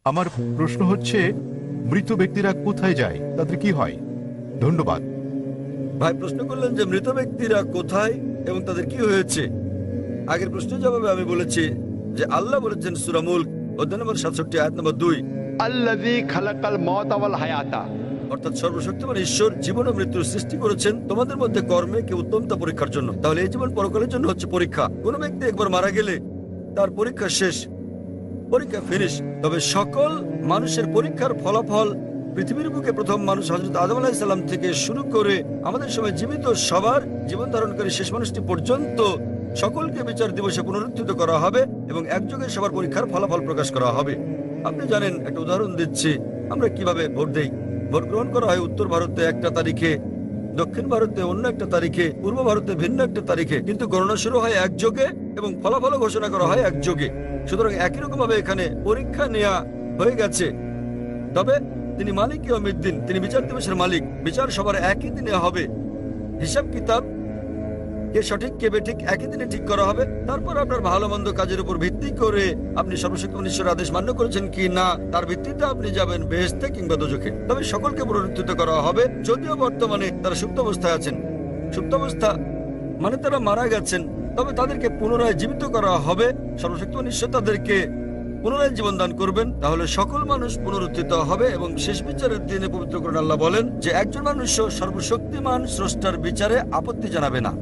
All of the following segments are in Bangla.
আমার প্রশ্ন হচ্ছে, মৃত ব্যক্তিরা কোথায় যায়, তাদের কি হয়? ধন্যবাদ। ভাই প্রশ্ন করলেন যে মৃত ব্যক্তিরা কোথায় এবং তাদের কি হয়েছে। আগের প্রশ্নের জবাবে আমি বলেছি যে আল্লাহ বলেছেন সূরা মুলক অধ্যায় নম্বর 67 আয়াত নম্বর 2, আল্লাযী খালাকাল মাউতা ওয়াল হায়াতা, অর্থাৎ সর্বশক্তিমান ঈশ্বর জীবন ও মৃত্যুর সৃষ্টি করেছেন তোমাদের মধ্যে কর্মে কে উত্তমতা পরীক্ষার জন্য। তাহলে এই জীবন পরকালের জন্য হচ্ছে পরীক্ষা। কোনো ব্যক্তি একবার মারা গেলে তার পরীক্ষা শেষ, পরীক্ষা ফিনিশ। তবে সকল মানুষের পরীক্ষার ফলাফল পৃথিবীর বুকে প্রথম মানুষ হযরত আদম আলাইহিস সালাম থেকে শুরু করে আমাদের সময় জীবিত সবার জীবন ধারণকারী শেষ মানুষটি পর্যন্ত সকলকে বিচার দিবসে পুনরুত্থিত করা হবে এবং একযোগে সবার পরীক্ষার ফলাফল প্রকাশ করা হবে। আপনি জানেন, একটা উদাহরণ দিচ্ছি, আমরা কিভাবে ভোট দেই। ভোট গ্রহণ করা হয় উত্তর ভারতে একটা তারিখে, দক্ষিণ ভারতে অন্য একটা তারিখে, পূর্ব ভারতে ভিন্ন একটা তারিখে, কিন্তু গণনা শুরু হয় একযোগে এবং ফলাফল ঘোষণা করা হয় একযোগে। সুতরাং একই রকম ভাবে এখানে পরীক্ষা নেওয়া হয়ে গেছে। তবে তিনি মালিক ইয়াউমিদ্দিন, তিনি বিচার দিবসের মালিক। বিচার সবার একই দিনে হবে। হিসাব কিতাব কে সঠিক কে বেঠিক একই দিনে ঠিক করা হবে। তারপর আপনার ভালো মন্দ কাজের উপর ভিত্তি করে আপনি সর্বশক্তিমান ঈশ্বরের আদেশ মান্য করেছেন কি না, তার ভিত্তিতে আপনি যাবেন বেহেশতে কিংবা দোজখে। তবে সকলকে পুনরুত্থিত করা হবে, যদিও বর্তমানে তারা সুপ্ত অবস্থায় আছেন। সুপ্ত অবস্থা মানে তারা মারা গেছেন, তবে তাদেরকে পুনরায় জীবিত করা হবে। সর্বশক্তিমান ঈশ্বর তাদেরকে পুনরায় জীবন দান করবেন। তাহলে সকল মানুষ পুনরুত্থিত হবে এবং শেষ বিচারের দিনে পবিত্র কোরআন আল্লাহ বলেন যে একজন মানুষও সর্বশক্তিমান স্রষ্টার বিচারে আপত্তি জানাবে না।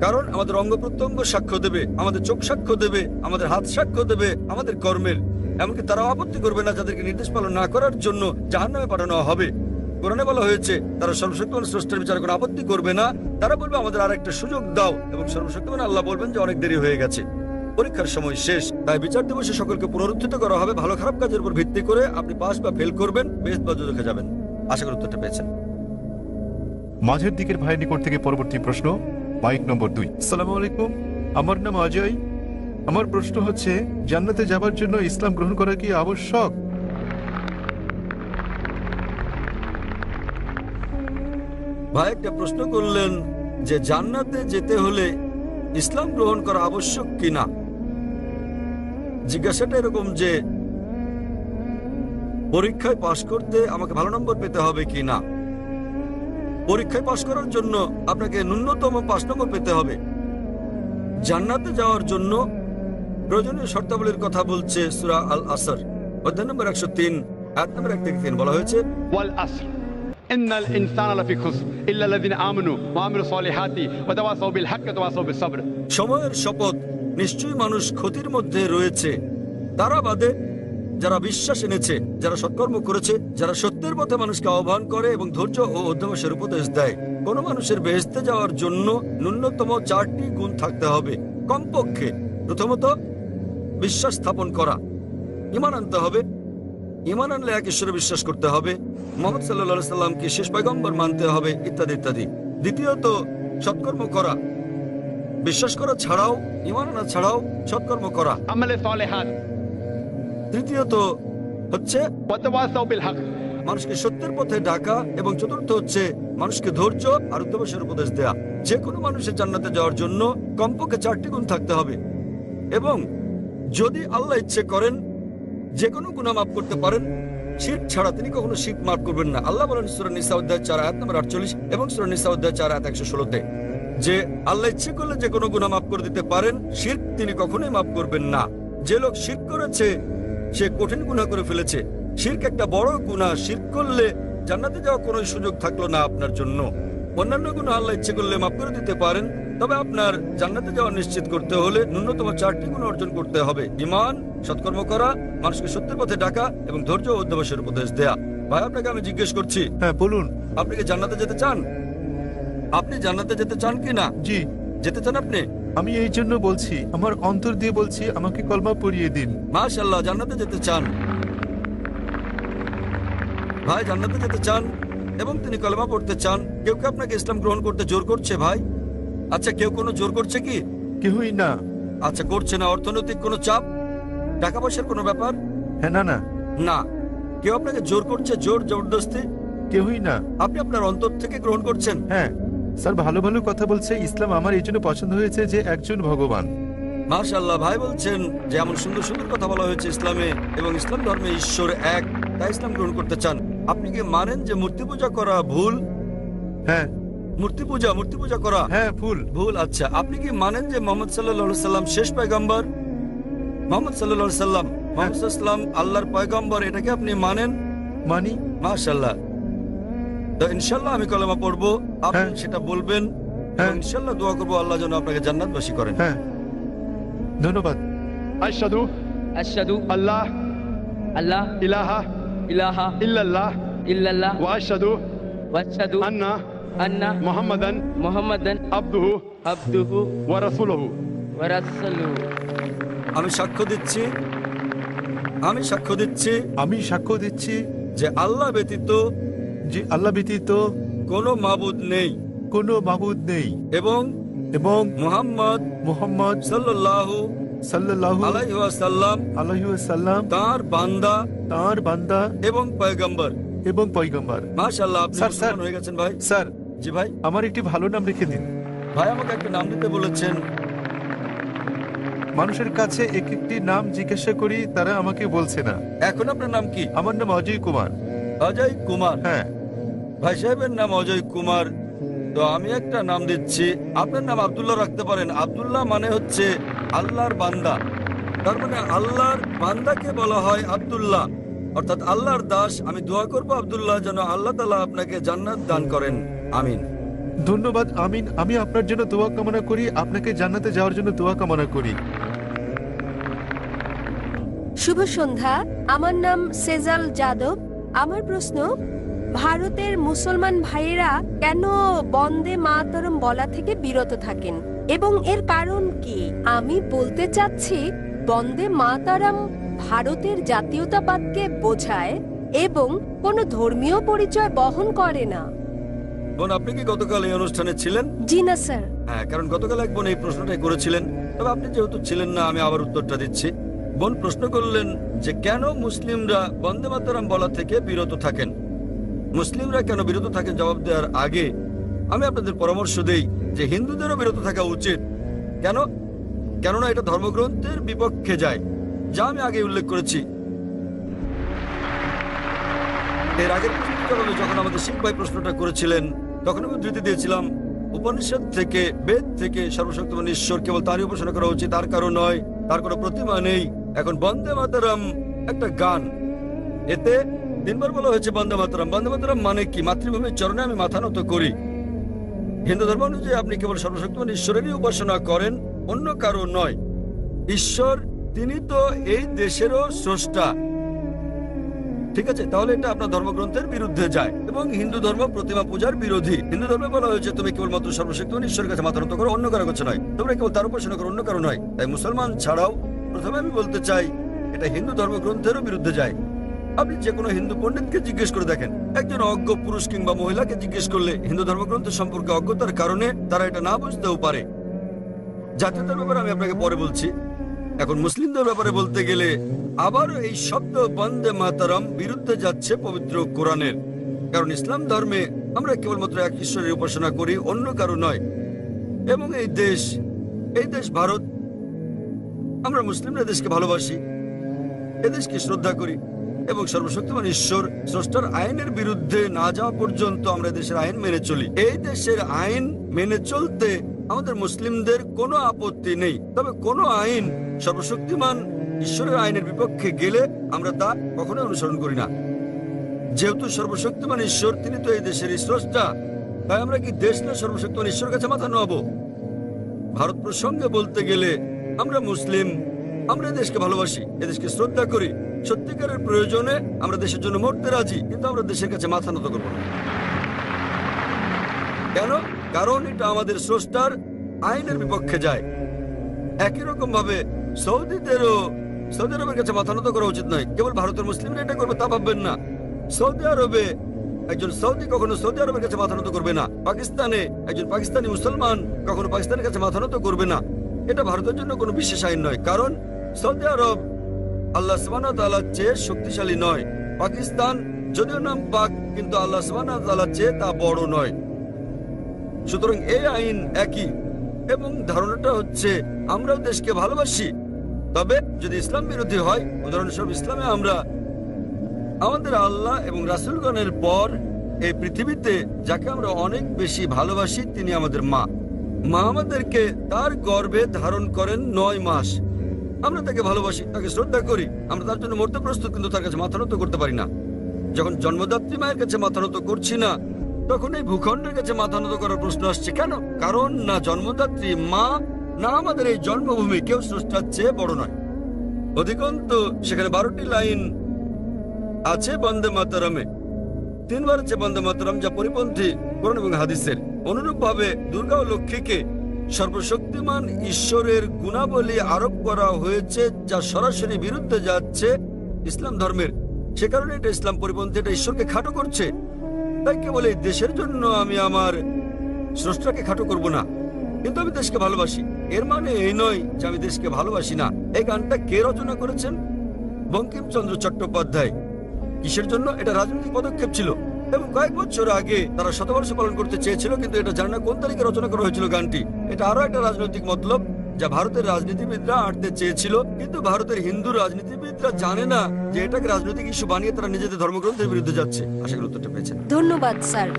কারণ আমাদের অঙ্গ প্রত্যঙ্গ সাক্ষ্য দেবে, আমাদের চোখ সাক্ষ্য দেবে, আমাদের হাত সাক্ষ্য দেবে আমাদের কর্মের। এমনকি তারাও আপত্তি করবে না যাদেরকে নির্দেশ পালন না করার জন্য জাহান্নামে পাঠানো হবে। কোরআনে বলা হয়েছে তারা সর্বশক্তিমান স্রষ্টার বিচারে কোনো আপত্তি করবে না। তারা বলবে আমাদের আর একটা সুযোগ দাও, এবং সর্বশক্তিমান আল্লাহ বলবেন যে অনেক দেরি হয়ে গেছে, পরীক্ষার সময় শেষ। তাই বিচার দিবসে সকলকে পুনরুত্থিত করা হবে ভালো খারাপ কাজের উপর ভিত্তি করে। আপনি পাস বা ফেল করবেন, বেহেশত বা দোজখে যাবেন। আশা করি উত্তরটা পেয়েছেন। মাঝের দিকের ভাইয়ের নিকট থেকে পরবর্তী প্রশ্ন, মাইক নম্বর 2। আসসালামু আলাইকুম, আমার নাম অজয়। আমার প্রশ্ন হচ্ছে, জান্নাতে যাবার জন্য ইসলাম গ্রহণ করা কি আবশ্যক? ভাই একটা প্রশ্ন করলেন যে জান্নাতে যেতে হলে ইসলাম গ্রহণ করা আবশ্যক কিনা। জিজ্ঞাসাটা এরকম যে পরীক্ষায় পাশ করতে আমাকে ভালো নম্বর পেতে হবে কিনা। পরীক্ষায় পাশ করার জন্য আপনাকে ন্যূনতম 5 নম্বর পেতে হবে। জান্নাতে যাওয়ার জন্য প্রয়োজনীয় শর্তাবলীর কথা বলছে সূরা আল আসর অধ্যায় নম্বর 103 আয়াত নম্বর 1 থেকে 3। বলা হয়েছে ওয়াল আসর ইন্নাল ইনসানা লাফি খুসর ইল্লা আল্লাযিনা আমানু ওয়া আমিলুস সলিহাতি ওয়া তাওয়াসাউ বিল হাক্কি ওয়া তাওয়াসাউ বিস sabr। সময়ের শপথ, নিশ্চয়ই মানুষ ক্ষতির মধ্যে রয়েছে, তারা বাদে যারা বিশ্বাস এনেছে, যারা সৎকর্ম করেছে, যারা সত্যের পথে মানুষকে আহ্বান করে এবং ধৈর্য ও অধ্যবসায়ের উপদেশ দেয়। কোন মানুষের বেহেশতে যাওয়ার জন্য ন্যূনতম 4টি গুণ থাকতে হবে কমপক্ষে। প্রথমত, বিশ্বাস স্থাপন করা, ঈমান আনতে হবে। ঈমান আনলে এক ঈশ্বরে বিশ্বাস করতে হবে, মুহাম্মদ সাল্লাল্লাহু আলাইহি সাল্লামকে শেষ পয়গম্বর মানতে হবে, ইত্যাদি ইত্যাদি। দ্বিতীয়ত, সৎকর্ম করা। বিশ্বাস করা ছাড়াও, ঈমান আনা ছাড়াও সৎকর্ম করা। আমালে সলিহাত। তৃতীয়ত হচ্ছে ওয়া তাওয়াসাউ বিল হক, মানুষকে সত্যের পথে ডাকা। এবং চতুর্থ হচ্ছে মানুষকে ধৈর্য আর অধ্যবসায়ের উপদেশ দেয়া। যে কোনো মানুষের জান্নাতে যাওয়ার জন্য কমপক্ষে 4টি গুণ থাকতে হবে। এবং যদি আল্লাহ ইচ্ছে করেন যে কোনো গুনাহ মাফ করতে পারেন, শিরক ছাড়া তিনি কখনো শিরক মাফ করবেন না। আল্লাহ বলেন সূরা নিসা অধ্যায় 4 আয়াত নম্বর 48 এবং সূরা নিসা অধ্যায় 4 আয়াত 116 যে আল্লাহ ইচ্ছে করলে যে কোনো গুনাহ মাফ করে দিতে পারেন, শিরক তিনি কখনোই মাফ করবেন না। যে লোক শিরক করেছে সে কঠিন গুনাহ করে ফেলেছে। শিরক একটা বড় গুনাহ। শিরক করলে জান্নাতে যাওয়ার কোনো সুযোগ থাকলো না আপনার জন্য। অন্যান্য গুনাহ আল্লাহ ইচ্ছে করলে মাফ করে দিতে পারেন, তবে আপনার জান্নাতে যাওয়া নিশ্চিত করতে হলে ন্যূনতম 4টি গুণ অর্জন করতে হবে: ঈমান, সৎকর্ম করা, মানুষকে সত্যের পথে ডাকা এবং ধৈর্য ও অধ্যবসায়ের উপদেশ দেয়া। ভাই আপনাকে আমি জিজ্ঞেস করছি, হ্যাঁ বলুন। আপনি কি জান্নাতে যেতে চান? আপনি জান্নাতে যেতে চান কি না? জি, যেতে চান আপনি? আমি এই জন্য বলছি, আমার অন্তর দিয়ে বলছি, আমাকে কলমা পড়িয়ে দিন। মাশাআল্লাহ, জান্নাতে যেতে চান। ভাই জান্নাতে যেতে চান এবং তিনি কলেমা পড়তে চান। কেউ কি আপনাকে ইসলাম গ্রহণ করতে জোর করছে ভাই? আচ্ছা, কেউ কোনো জোর করছে কি? কেউই না। আচ্ছা, করছে না। অর্থনৈতিক কোনো চাপ, টাকা পয়সার কোনো ব্যাপার? হ্যাঁ, না না, না। কেউ আপনাকে জোর করছে, জোর জবরদস্তি? কেউই না। আপনি আপনার অন্তর থেকে গ্রহণ করছেন? হ্যাঁ স্যার, ভালো ভালো কথা বলছে। ইসলাম আমার এই জন্য পছন্দ হয়েছে যে একজন ভগবান, মাশাআল্লাহ, ভাই বলছেন যে এমন সুন্দর সুন্দর কথা বলা হয়েছে ইসলামে এবং ইসলাম ধর্মে ঈশ্বর এক, তাই ইসলাম গ্রহণ করতে চান। আপনি কি মানেন যে মূর্তি পূজা করা ভুল? হ্যাঁ মূর্তি পূজা করা হ্যাঁ ভুল। ভুল। আচ্ছা, আপনি কি মানেন যে মোহাম্মদ সাল্লাল্লাহু আলাইহি সাল্লাম শেষ পয়গম্বর? মোহাম্মদ সাল্লাল্লাহু আলাইহি সাল্লাম আল্লাহর পয়গম্বর, এটাকে আপনি মানেন? মানি। মাশাআল্লাহ। তো ইনশাআল্লাহ আমি কলেমা পড়বো, আপনি হ্যাঁ। সেটা বলবেন, হ্যাঁ। এবং ইনশাআল্লাহ দোয়া করবো আল্লাহ যেন আপনাকে জান্নাতবাসী করেন। হ্যাঁ, ধন্যবাদ। আশহাদু আশহাদু আল্লাহ আল্লাহ ইলাহা ইলাহা ইল্লাল্লাহ ইল্লাল্লাহ ওয়া আশহাদু ওয়া আশহাদু আন্না আন্না মুহাম্মাদান মুহাম্মাদান আবদুহু আবদুহু ওয়া রাসূলুহু। ওয়া রাসূলুহু। আমি সাক্ষ্য দিচ্ছি আমি সাক্ষ্য দিচ্ছি যে আল্লাহ ব্যতীত যে আল্লাহ ব্যতীত কোনো মাবুদ নেই কোনো মাবুদ নেই এবং এবং মুহাম্মদ মুহাম্মদ সাল্লাল্লাহু সাল্লাল্লাহু আলাইহি ওয়াসাল্লাম আলাইহি ওয়াসাল্লাম তার বান্দা তার বান্দা এবং পয়গম্বর। এবং পয়গম্বর। মাশাআল্লাহ, আপনি স্যার, মুসলমান হয়ে গেছেন ভাই। স্যার, জি ভাই। আমার একটি ভালো নাম রেখে দিন। ভাই আমাকে একটা নাম দিতে বলেছেন। মানুষের কাছে এক একটি নাম জিজ্ঞাসা করি, তারা আমাকে বলছে না। এখন আপনার নাম কি? আমার নাম অজয় কুমার। অজয় কুমার। হ্যাঁ। ভাই সাহেবের নাম অজয় কুমার, তো আমি একটা নাম দিচ্ছি। আপনার নাম আব্দুল্লাহ রাখতে পারেন। আব্দুল্লাহ মানে হচ্ছে আল্লাহর বান্দা, তার মানে আল্লাহর বান্দাকে বলা হয় আব্দুল্লাহ, অর্থাৎ আল্লাহর দাস। আমি দোয়া করবো আব্দুল্লাহ যেন আল্লাহ তাআলা আপনাকে জান্নাত দান করেন। আমিন। ধন্যবাদ, আমিন। আমি আপনার জন্য দোয়া কামনা করি, আপনাকে জান্নাতে যাওয়ার জন্য দোয়া কামনা করি। শুভ সন্ধ্যা। আমার নাম সেজাল যাদব। আমার প্রশ্ন, ভারতের মুসলমান ভাইয়েরা কেন বন্দে মাতরম বলা থেকে বিরত থাকেন এবং এর কারণ কি? আমি বলতে চাচ্ছি, বন্দে মাতরম ভারতের জাতীয়তাবাদকে বোঝায় এবং কোনো ধর্মীয় পরিচয় বহন করে না। বোন, আপনি কি গতকাল এই অনুষ্ঠানে ছিলেন? জি না স্যার। হ্যাঁ, কারণ গতকাল এক বোন এই প্রশ্নটাই করেছিলেন, তবে আপনি যেহেতু ছিলেন না আমি আবার উত্তরটা দিচ্ছি। বোন প্রশ্ন করলেন যে কেন মুসলিমরা বন্দে মাতরম বলা থেকে বিরত থাকেন। মুসলিমরা কেন বিরত থাকেন জবাব দেওয়ার আগে আমি আপনাদের পরামর্শ দেই যে হিন্দুদেরও বিরত থাকা উচিত। কেন? কেননা এটা ধর্মগ্রন্থের বিপক্ষে যায়, যা আমি আগে উল্লেখ করেছি। এর আগের জবাবে যখন আমাদের শিখ ভাই প্রশ্নটা করেছিলেন, তখন আমি উদ্ধৃতি দিয়েছিলাম উপনিষদ থেকে, বেদ থেকে, সর্বশক্তিমান ঈশ্বর কেবল তারই উপাসনা করা উচিত, তার কারো নয়, তার কোনো প্রতিমা নেই। এখন বন্দে মাতরম একটা গান, এতে তিনবার বলা হয়েছে বন্দে মাতরম। বন্দে মাতরম মানে কি? মাতৃভূমির চরণে আমি মাথা নত করি। হিন্দু ধর্ম অনুযায়ী আপনি কেবল সর্বশক্তিমান ঈশ্বরেরই উপাসনা করেন, অন্য কারো নয়। ঈশ্বর তিনি তো এই দেশেরও স্রষ্টা, ঠিক আছে? তাহলে এটা আপনার ধর্মগ্রন্থের বিরুদ্ধে যায় এবং হিন্দু ধর্ম প্রতিমা পূজার বিরোধী। হিন্দু ধর্মে বলা হয়েছে তুমি কেবলমাত্র সর্বশক্তিমান ঈশ্বরের কাছে মাথা নত করো, অন্য কারো কাছে নয়। তোমরা কেবল তার উপাসনা করো, অন্য কারো নয়। তাই মুসলমান ছাড়াও প্রথমে আমি বলতে চাই এটা হিন্দু ধর্মগ্রন্থেরও বিরুদ্ধে যায়। আপনি যে কোনো হিন্দু পণ্ডিতকে জিজ্ঞেস করে দেখেন, একজন অজ্ঞ পুরুষ কিংবা মহিলাকে জিজ্ঞেস করলে হিন্দু ধর্মগ্রন্থ সম্পর্কে অজ্ঞতার কারণে তারা এটা না বুঝতেও পারে। জাতীয়তার ব্যাপারে আমি আপনাকে পরে বলছি। এখন মুসলিমদের ব্যাপারে বলতে গেলে আবারও এই শব্দ বন্দে মাতরম বিরুদ্ধে যাচ্ছে পবিত্র কোরআনের। কারণ ইসলাম ধর্মে আমরা কেবলমাত্র এক ঈশ্বরের উপাসনা করি, অন্য কারো নয়। এবং এই দেশ ভারত, আমরা মুসলিমরা দেশকে ভালোবাসি, এদেশকে শ্রদ্ধা করি এবং সর্বশক্তিমান ঈশ্বর স্রষ্টার আইনের বিরুদ্ধে না যাওয়া পর্যন্ত আমরা দেশের আইন মেনে চলি। এই দেশের আইন মেনে চলতে আমাদের মুসলিমদের কোনো আপত্তি নেই, তবে কোনো আইন সর্বশক্তিমান ঈশ্বরের আইনের বিপক্ষে গেলে আমরা তা কখনোই অনুসরণ করি না। যেহেতু সর্বশক্তিমান ঈশ্বর তিনি তো এই দেশের স্রষ্টা, তাই আমরা কি দেশ না সর্বশক্তিমান ঈশ্বরের কাছে মাথা নোয়াবো? ভারত প্রসঙ্গে বলতে গেলে আমরা মুসলিম, আমরা দেশকে ভালোবাসি, এদেশকে শ্রদ্ধা করি। সত্যিকারের প্রয়োজনে আমরা দেশের জন্য মরতে রাজি, কিন্তু আমরা দেশের কাছে মাথা নত করবো না। কেন? কারণ এটা আমাদের স্রষ্টার আইনের বিপক্ষে যায়। একই রকম ভাবে সৌদি আরবের কাছে মাথা নত করা উচিত নয়। কেবল ভারতের মুসলিমরা এটা করবে তা ভাববেন না। সৌদি আরবে একজন সৌদি কখনো সৌদি আরবের কাছে মাথা নত করবে না। পাকিস্তানে একজন পাকিস্তানি মুসলমান কখনো পাকিস্তানের কাছে মাথা নত করবে না। এটা ভারতের জন্য কোনো বিশেষ আইন নয়, কারণ সৌদি আরব আল্লাহ সুবহানাহু ওয়া তাআলার চেয়ে শক্তিশালী নয়। পাকিস্তান যদিও নাম পাক, কিন্তু আল্লাহ সুবহানাহু ওয়া তাআলার চেয়ে তা বড় নয়। সুতরাং এই আইন একই। এবং ধারণাটা হচ্ছে আমরাও দেশকে ভালোবাসি, তবে যদি ইসলাম বিরোধী হয়, উদাহরণস্বরূপ ইসলামে আমরা আমাদের আল্লাহ এবং রাসূলগণের পর এই পৃথিবীতে যাকে আমরা অনেক বেশি ভালোবাসি তিনি আমাদের মা। মা আমাদেরকে তার গর্ভে ধারণ করেন 9 মাস। আমরা তাকে ভালোবাসি, তাকে শ্রদ্ধা করি, আমরা তার জন্য মরতে প্রস্তুত, কিন্তু তার কাছে মাথা নত করতে পারি না। যখন জন্মদাত্রী মায়ের কাছে মাথা নত করছি না, তখন এই ভূখণ্ডের কাছে মাথা নত করার প্রশ্ন আসছে কেন? কারণ না জন্মদাত্রী মা, না আমাদের এই জন্মভূমি কেউ স্রষ্টার চেয়ে বড় নয়। অধিকন্তু সেখানে 12টি লাইন আছে বন্দে মাতরমে, 3 বার আছে বন্দে মাতরম, যা পরিপন্থী কোরআন এবং হাদিসের। অনুরূপ ভাবে দুর্গা ও লক্ষ্মীকে সর্বশক্তিমান ঈশ্বরের গুণাবলী আরোপ করা হয়েছে, যা সরাসরি বিরুদ্ধে যাচ্ছে ইসলাম ধর্মের। সে কারণে এটা ইসলাম পরিপন্থী, এটা ঈশ্বরকে খাটো করছে। তাই কেবল এই দেশের জন্য আমি আমার স্রষ্টাকে খাটো করব না, কিন্তু আমি দেশকে ভালোবাসি। এর মানে এই নয় যে আমি দেশকে ভালোবাসি না। এই গানটা কে রচনা করেছেন? বঙ্কিমচন্দ্র চট্টোপাধ্যায়। কিসের জন্য? এটা রাজনৈতিক পদক্ষেপ ছিল, এবং কয়েক বছর আগে তারা শতবর্ষ পালন করতে চেয়েছিল, কিন্তু এটা জানে না কোন তারিখে রচনা করা হয়েছিল গানটি। এটা আরো একটা রাজনৈতিক মতলব যা ভারতের রাজনীতিবিদরা আঁটতে চেয়েছিল, কিন্তু ভারতের হিন্দু রাজনীতিবিদরা জানে না যে এটাকে রাজনৈতিক ইস্যু বানিয়ে তারা নিজেদের ধর্মগ্রন্থের বিরুদ্ধে যাচ্ছে। আশা করি উত্তরটা পেয়েছেন। ধন্যবাদ স্যার।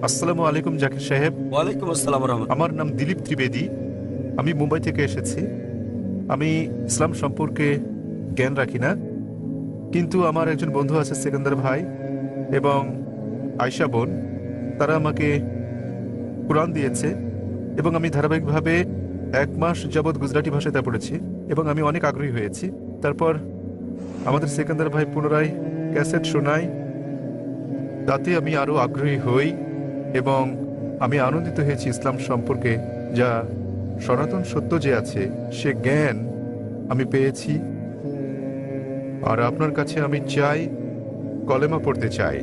আসসালামু আলাইকুম জাকির সাহেব। ওয়ালাইকুম আসসালাম রহমতুল্লাহ। আমার নাম দিলীপ ত্রিবেদী, আমি মুম্বাই থেকে এসেছি। আমি ইসলাম সম্পর্কে জ্ঞান রাখি না, কিন্তু আমার একজন বন্ধু আছে সেকেন্দার ভাই এবং আয়শা বোন, তারা আমাকে কোরআন দিয়েছে এবং আমি ধারাবাহিকভাবে 1 মাস যাবৎ গুজরাটি ভাষায় তা পড়েছি এবং আমি অনেক আগ্রহী হয়েছি। তারপর আমাদের সেকেন্দার ভাই পুনরায় ক্যাসেট শোনায়, তাতে আমি আরও আগ্রহী হই এবং আমি আনন্দিত হয়েছি ইসলাম সম্পর্কে, যা সনাতন সত্য যে আছে সে জ্ঞান আমি পেয়েছি। আর আপনার কাছে আমি চাই, কলেমা পড়তে চাই।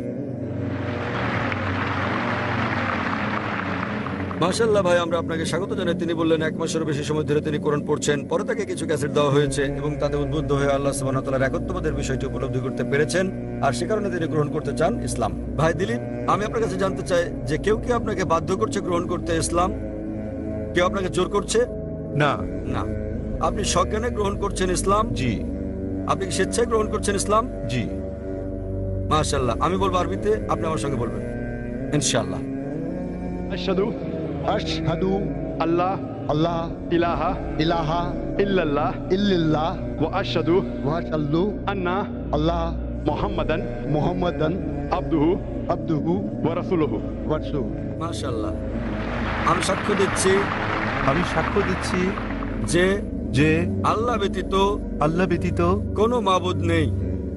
মাশাআল্লাহ ভাই, আমরা আপনাকে স্বাগত জানাই। তিনি বললেন 1 মাসেরও বেশি সময় ধরে তিনি কোরআন পড়ছেন। পরে তাকে কিছু ক্যাসেট দেওয়া হয়েছে এবং তাতে উদ্বুদ্ধ হয়ে আল্লাহ সুবহানাহু ওয়া তাআলার একত্ববাদের বিষয়টি উপলব্ধি করতে পেরেছেন, আর সে কারণে তিনি গ্রহণ করতে চান ইসলাম। ভাই দিলীপ, আমি আপনার কাছে জানতে চাই যে কেউ কি আপনাকে বাধ্য করছে গ্রহণ করতে ইসলাম? কেউ আপনাকে জোর করছে? না। না, আপনি সজ্ঞানে গ্রহণ করছেন ইসলাম? জি। আপনি কি স্বেচ্ছায় গ্রহণ করছেন ইসলাম? জি। মাশাআল্লাহ। আমি বলবো আরবিতে, আপনি আমার সঙ্গে বলবেন ইনশাআল্লাহ। আশহাদু আশহাদু আল্লাহ আল্লাহ ইলাহা ইলাহা ইল্লাল্লাহ ইল্লাল্লাহ ওয়া আশহাদু ওয়া আশহাদু আন্না আল্লাহ মুহাম্মাদান মুহাম্মাদান আবদুহু আবদুহু ওয়া রাসূলুহু। ওয়া রাসূলুহু। মাশাআল্লাহ। আমি সাক্ষ্য দিচ্ছি যে যে আল্লাহ ব্যতীত আল্লাহ ব্যতীত কোনো মাবুদ নেই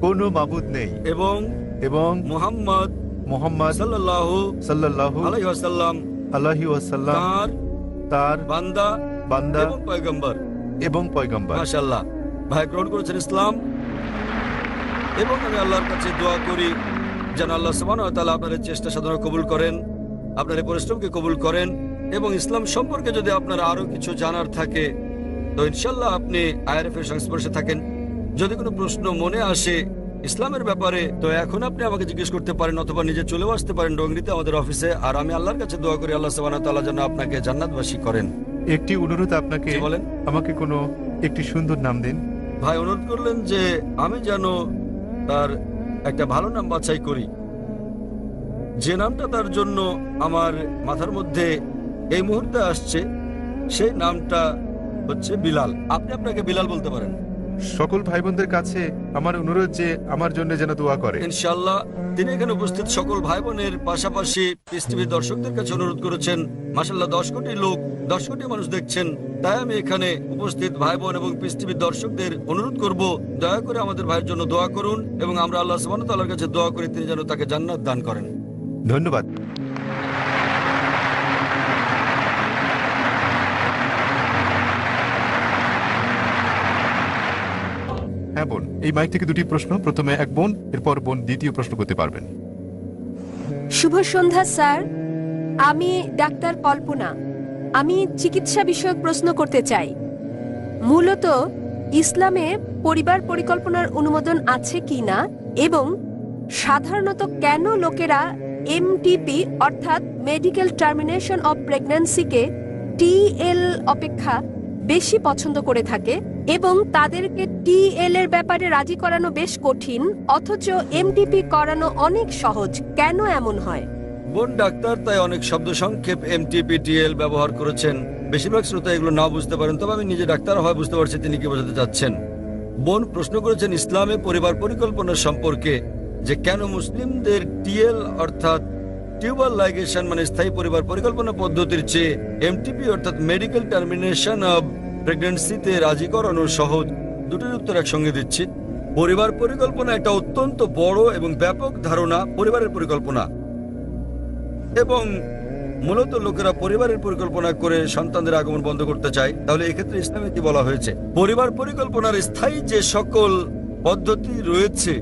কোনো মাবুদ নেই এবং এবং মুহাম্মদ মুহাম্মদ সাল্লাল্লাহু সাল্লাল্লাহু আলাইহি ওয়াসাল্লাম আলাইহি ওয়াসাল্লাম তার বান্দা বান্দা এবং পয়গম্বর। এবং পয়গম্বর। মাশাআল্লাহ। ভাই গ্রহণ করেছেন ইসলাম, এবং আমি আল্লাহর কাছে দোয়া করি যেন আল্লাহ সুবহানাহু ওয়া তাআলা আপনার চেষ্টা সাধনা কবুল করেন, আপনার এই পরিশ্রমকে কবুল করেন, এবং ইসলাম সম্পর্কে যদি আপনার আরো কিছু জানার থাকে তো ইনশাআল্লাহ আপনি আইআরএফ এর সংস্পর্শে থাকেন। যদি কোনো প্রশ্ন মনে আসে ইসলামের ব্যাপারে তো এখন আপনি আমাকে জিজ্ঞেস করতে পারেন, অথবা নিজে চলেও আসতে পারেন ডোংরিতে আমাদের অফিসে। আর আমি আল্লাহর কাছে দোয়া করি আল্লাহ সুবহানাহু ওয়া তাআলা যেন আপনাকে জান্নাতবাসী করেন। একটি অনুরোধ আপনাকে, কি বলেন? আমাকে কোনো একটি সুন্দর নাম দিন। ভাই অনুরোধ করলেন যে আমি যেন তার একটা ভালো নাম বাছাই করি, যে নামটা তার জন্য আমার মাথার মধ্যে এই মুহূর্তে আসছে সেই নামটা হচ্ছে বিলাল। আপনি আপনাকে বিলাল বলতে পারেন। সকল ভাই বোনদের কাছে আমার অনুরোধ যে আমার জন্য যেন দোয়া করে। ইনশাআল্লাহ। তিনি এখানে উপস্থিত সকল ভাই বোনের পাশাপাশি পিস টিভির দর্শকদের কাছে অনুরোধ করেছেন। মাশাআল্লাহ 10 কোটি লোক, 10 কোটি মানুষ দেখছেন। তাই আমি এখানে উপস্থিত ভাই বোন এবং পিস টিভির দর্শকদের অনুরোধ করব, দয়া করে আমাদের ভাইয়ের জন্য দোয়া করুন, এবং আমরা আল্লাহ সুবহানাহু ওয়া তাআলার কাছে দোয়া করি তিনি যেন তাকে জান্নাত দান করেন। ধন্যবাদ। হ্যাঁ বোন, এই মাইক থেকে 2টি প্রশ্ন, প্রথমে এক বোন, এরপর বোন দ্বিতীয় প্রশ্ন করতে পারবেন। শুভ সন্ধ্যা স্যার, আমি ডাক্তার কল্পনা। আমি চিকিৎসা বিষয়ক প্রশ্ন করতে চাই। মূলত ইসলামে পরিবার পরিকল্পনার অনুমোদন আছে কিনা, এবং সাধারণত কেন লোকেরা এমটিপি অর্থাৎ মেডিকেল টার্মিনেশন অফ প্রেগন্যান্সিকে টিএল অপেক্ষা বেশি পছন্দ করে থাকে এবং তাদেরকে টিএল এর ব্যাপারে রাজি করানো বেশ কঠিন, অথচ এমটিপি করানো অনেক সহজ? কেন এমন হয়? বোন ডাক্তার তাই অনেক শব্দ সংক্ষেপ এমটিপিটিএল ব্যবহার করেছেন। বেশিরভাগ শ্রোতা এগুলো না বুঝতে পারেন, তবে আমি নিজে ডাক্তার হয় বুঝতে পারছি তিনি কি বোঝাতে চাচ্ছেন। বোন প্রশ্ন করেছেন ইসলামে পরিবার পরিকল্পনা সম্পর্কে, যে কেন মুসলিমদের টিএল অর্থাৎ টিউবার লাইগেশন মানে স্থায়ী পরিবার পরিকল্পনা পদ্ধতির চেয়ে এমটিপি অর্থাৎ মেডিকেল টার্মিনেশন অব প্রেগন্যান্সিতে রাজি করানো সহজ। দুটোর উত্তর একসঙ্গে দিচ্ছি। পরিবার পরিকল্পনা একটা অত্যন্ত বড় এবং ব্যাপক ধারণা, পরিবারের পরিকল্পনা, এবং মূলত লোকেরা পরিবারের পরিকল্পনা করে সন্তানদের আগমন বন্ধ করতে চায়। তাহলে এক্ষেত্রে ইসলামে কি বলা হয়েছে? পরিবার পরিকল্পনার স্থায়ী যে সকল পদ্ধতি রয়েছে,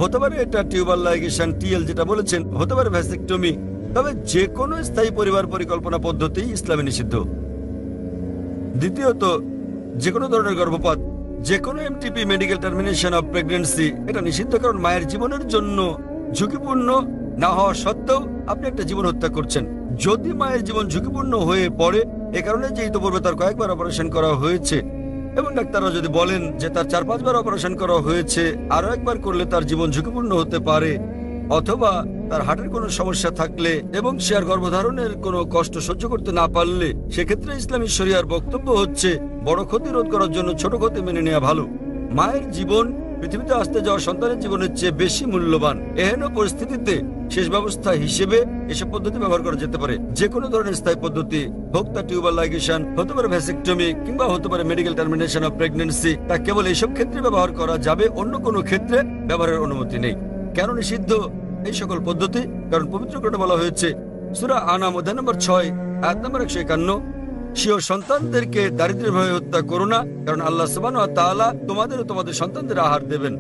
হতে পারে এটা টিউবার লাইগেশন টিএল যেটা বলেছেন, হতে পারে ভ্যাসেক্টমি, তবে যে কোনো স্থায়ী পরিবার পরিকল্পনা পদ্ধতি ইসলামে নিষিদ্ধ। দ্বিতীয়ত, যে কোনো ধরনের গর্ভপাত, যে কোনো MTP medical termination of pregnancy এটা নিষিদ্ধ, কারণ মায়ের জীবনের জন্য ঝুঁকিপূর্ণ না হওয়া সত্ত্বেও আপনি একটা জীবন হত্যা করছেন। যদি মায়ের জীবন ঝুঁকিপূর্ণ হয়ে পড়ে, এ কারণে যে ইতিপূর্বে তার কয়েকবার অপারেশন করা হয়েছে এবং ডাক্তাররা যদি বলেন যে তার 4-5 বার অপারেশন করা হয়েছে, আরো একবার করলে তার জীবন ঝুঁকিপূর্ণ হতে পারে, অথবা তার হার্টের কোনো সমস্যা থাকলে এবং সে আর গর্ভধারণের কোনো কষ্ট সহ্য করতে না পারলে, সেক্ষেত্রে ইসলামী শরিয়ার বক্তব্য হচ্ছে বড় ক্ষতি রোধ করার জন্য ছোট ক্ষতি মেনে নেওয়া ভালো। মায়ের জীবন পৃথিবীতে আসতে যাওয়া সন্তানের জীবনের চেয়ে বেশি মূল্যবান। এহেন পরিস্থিতিতে শেষ ব্যবস্থা হিসেবে এসব পদ্ধতি ব্যবহার করা যেতে পারে। যে কোনো ধরনের স্থায়ী পদ্ধতি হোক, তা টিউবার লাইগেশন হতে পারে, ভ্যাসেক্টমি কিংবা হতে পারে মেডিকেল টার্মিনেশন অফ প্রেগন্যান্সি, তা কেবল এইসব ক্ষেত্রে ব্যবহার করা যাবে, অন্য কোনো ক্ষেত্রে ব্যবহারের অনুমতি নেই। কেন নিষিদ্ধ এই সকল পদ্ধতি? কারণ পবিত্র গ্রন্থে বলা হয়েছে, সূরা আনাম অধ্যায় নম্বর 6 আয়াত নম্বর 151, স্বীয় সন্তানদেরকে দারিদ্র্যের ভয়ে হত্যা করো না, কারণ আল্লাহ সুবহানাহু ওয়া তাআলা তোমাদের ও তোমাদের সন্তানদের আহার দেবেন।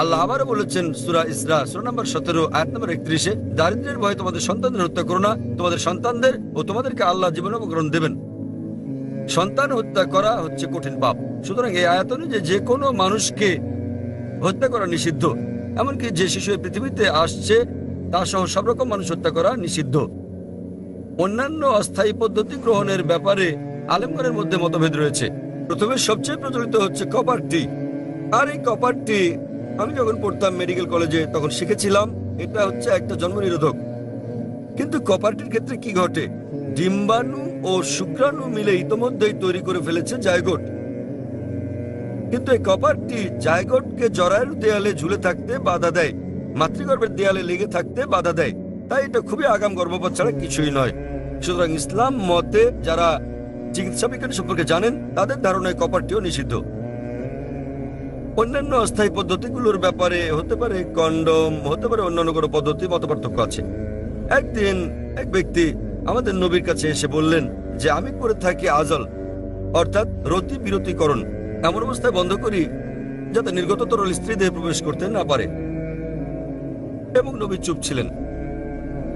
আল্লাহ আবারও বলেছেন সূরা ইসরা সূরা নম্বর 17 আয়াত নম্বর 31, দারিদ্র্যের ভয়ে তোমাদের সন্তানদের হত্যা করো না, তোমাদের সন্তানদের ও তোমাদেরকে আল্লাহ জীবন উপকরণ দেবেন। সন্তান হত্যা করা হচ্ছে কঠিন পাপ। সুতরাং এই আয়াত অনুযায়ী যে কোনো মানুষকে হত্যা করা নিষিদ্ধ, এমনকি যে শিশু এই পৃথিবীতে আসছে তা সহ সব রকম মানুষ হত্যা করা নিষিদ্ধ। অন্যান্য অস্থায়ী পদ্ধতি গ্রহণের ব্যাপারে আলেমগণের মধ্যে মতভেদ রয়েছে। প্রথমে সবচেয়ে প্রচলিত হচ্ছে কপার টি। আর এই কপার টি আমি যখন পড়তাম মেডিকেল কলেজে তখন শিখেছিলাম এটা হচ্ছে একটা জন্ম নিরোধক। কিন্তু কপার টির ক্ষেত্রে কি ঘটে? ডিম্বাণু ও শুক্রাণু মিলে ইতোমধ্যেই তৈরি করে ফেলেছে জায়গোট। কিন্তু এই কপার টি জায়গোটকে জরায়ুর দেয়ালে ঝুলে থাকতে বাধা দেয়, মাতৃগর্ভের দেয়ালে লেগে থাকতে বাধা দেয়। তাই এটা খুবই আগাম গর্ভপাত ছাড়া কিছুই নয়। সুতরাং ইসলাম মতে যারা চিকিৎসা বিজ্ঞান সম্পর্কে জানেন তাদের ধারণায় কপারটিও নিষিদ্ধ। অন্যান্য অস্থায়ী পদ্ধতিগুলোর ব্যাপারে হতে পারে কন্ডম, হতে পারে অন্যান্য কোনো পদ্ধতি, মতপার্থক্য আছে। একদিন এক ব্যক্তি আমাদের নবীর কাছে এসে বললেন যে আমি করে থাকি আজল অর্থাৎ রতি বিরতিকরণ, এমন অবস্থায় বন্ধ করি যাতে নির্গত তরল স্ত্রী দেহে প্রবেশ করতে না পারে। এবং নবী চুপ ছিলেন।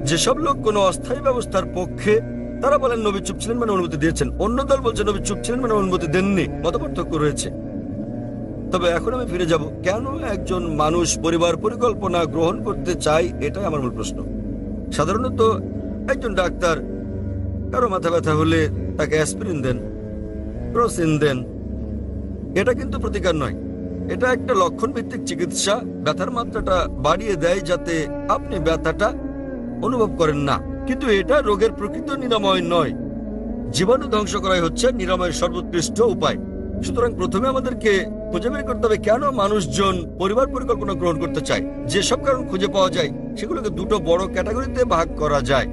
যেসব লোক কোনো অস্থায়ী ব্যবস্থার পক্ষে তারা বলেন নবী চুপ ছিলেন মানে অনুমতি দিয়েছেন, অন্য দল বলছে নবী চুপ ছিলেন মানে অনুমতি দেননি। মতপার্থক্য রয়েছে। তবে এখন আমি ফিরে যাব, কেন একজন মানুষ পরিবার পরিকল্পনা গ্রহণ করতে চায়, এটাই আমার মূল প্রশ্ন। সাধারণত একজন ডাক্তার কারো মাথা ব্যথা হলে তাকে অ্যাসপিরিন দেন, ক্রোসিন দেন। এটা কিন্তু প্রতিকার নয়, এটা একটা লক্ষণ ভিত্তিক চিকিৎসা। ব্যথার মাত্রাটা বাড়িয়ে দেয় যাতে আপনি ব্যথাটা অনুভব করেন না, কিন্তু এটা রোগের প্রকৃত নিরাময় নয়। জীবাণু ধ্বংস করাই হচ্ছে নিরাময়ের সর্বোৎকৃষ্ট উপায়। সুতরাং প্রথমে আমাদেরকে খুঁজে বের করতে হবে কেন মানুষজন পরিবার পরিকল্পনা গ্রহণ করতে চায়। যেসব কারণ খুঁজে পাওয়া যায় সেগুলোকে দুটো বড় ক্যাটাগরিতে ভাগ করা যায়।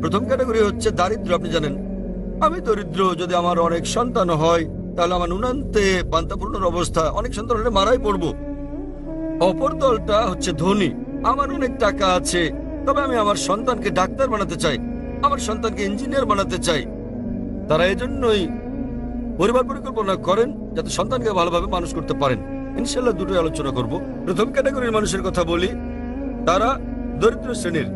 প্রথম ক্যাটাগরি হচ্ছে দারিদ্র্য। আপনি জানেন আমি দরিদ্র, যদি আমার অনেক সন্তান হয় তাহলে আমার নুনান্তে পান্তাপূর্ণর অবস্থা, অনেক সন্তান হলে মারাই পড়বো। অপর দলটা হচ্ছে ধনী, আমার অনেক টাকা আছে, তবে আমি আমার সন্তানকে ডাক্তার বানাতে চাই, আমার সন্তানকে ইঞ্জিনিয়ার বানাতে চাই। তারা এজন্যই পরিবার পরিকল্পনা করেন যাতে সন্তানকে ভালোভাবে মানুষ করতে পারেন। ইনশাল্লাহ দুটোই আলোচনা করব। প্রথম ক্যাটাগরির মানুষের কথা বলি, তারা দরিদ্র শ্রেণীর।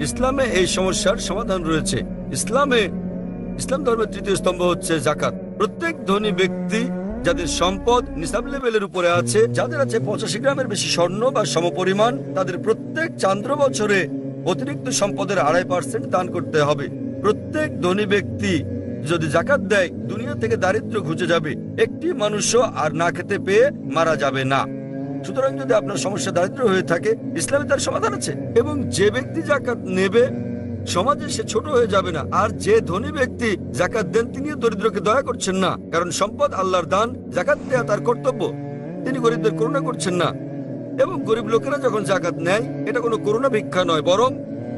ইসলামে এই সমস্যার সমাধান রয়েছে। ইসলাম ধর্মের তৃতীয় স্তম্ভ হচ্ছে যাকাত। প্রত্যেক ধনী ব্যক্তি যাদের সম্পদ নিসাব লেভেলের উপরে আছে, যাদের আছে 85 গ্রামের বেশি স্বর্ণ বা সমপরিমাণ, তাদের প্রত্যেক চান্দ্র বছরে অতিরিক্ত সম্পদের 2.5% দান করতে হবে। প্রত্যেক ধনী ব্যক্তি যদি জাকাত দেয় দুনিয়া থেকে দারিদ্র্য ঘুচে যাবে, একটি মানুষও আর না খেতে পেয়ে মারা যাবে না। সুতরাং যদি আপনার সমস্যা দারিদ্র্য হয়ে থাকে, ইসলামে তার সমাধান আছে। এবং যে ব্যক্তি জাকাত নেবে সমাজে সে ছোট হয়ে যাবে না। আর যে ধনী ব্যক্তি জাকাত দেন তিনিও দরিদ্রকে দয়া করছেন না, কারণ সম্পদ আল্লাহর দান, জাকাত দেয়া তার কর্তব্য। তিনি গরিবদের করুণা করছেন না। এবং গরিব লোকেরা যখন জাকাত নেয়, এটা কোনো করুণা ভিক্ষা নয়, বরং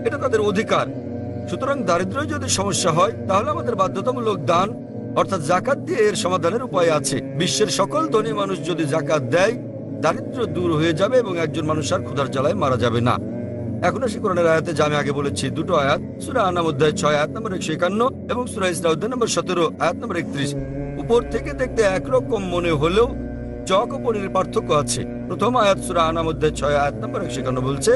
এটা তাদের অধিকার। সুতরাং দারিদ্র্য যদি সমস্যা হয়, তাহলে আমাদের বাধ্যতামূলক দান অর্থাৎ জাকাত দিয়ে এর সমাধানের উপায় আছে। বিশ্বের সকল ধনী মানুষ যদি জাকাত দেয়, দারিদ্র্য দূর হয়ে যাবে এবং একজন মানুষ আর ক্ষুধার জ্বালায় মারা যাবে না। এখন আসি কোরআনের আয়াতে, যা আমি আগে বলেছি, দুটো আয়াত, সূরা আনাম অধ্যায় 6 আয়াত নম্বর 151 এবং সূরা ইসরা অধ্যায় নম্বর 17 আয়াত নম্বর 31। উপর থেকে দেখতে একরকম মনে হলেও চক ও পনিরের পার্থক্য আছে। প্রথম আয়াত সূরা আনাম অধ্যায় 6 আয়াত নম্বর 151 বলছে,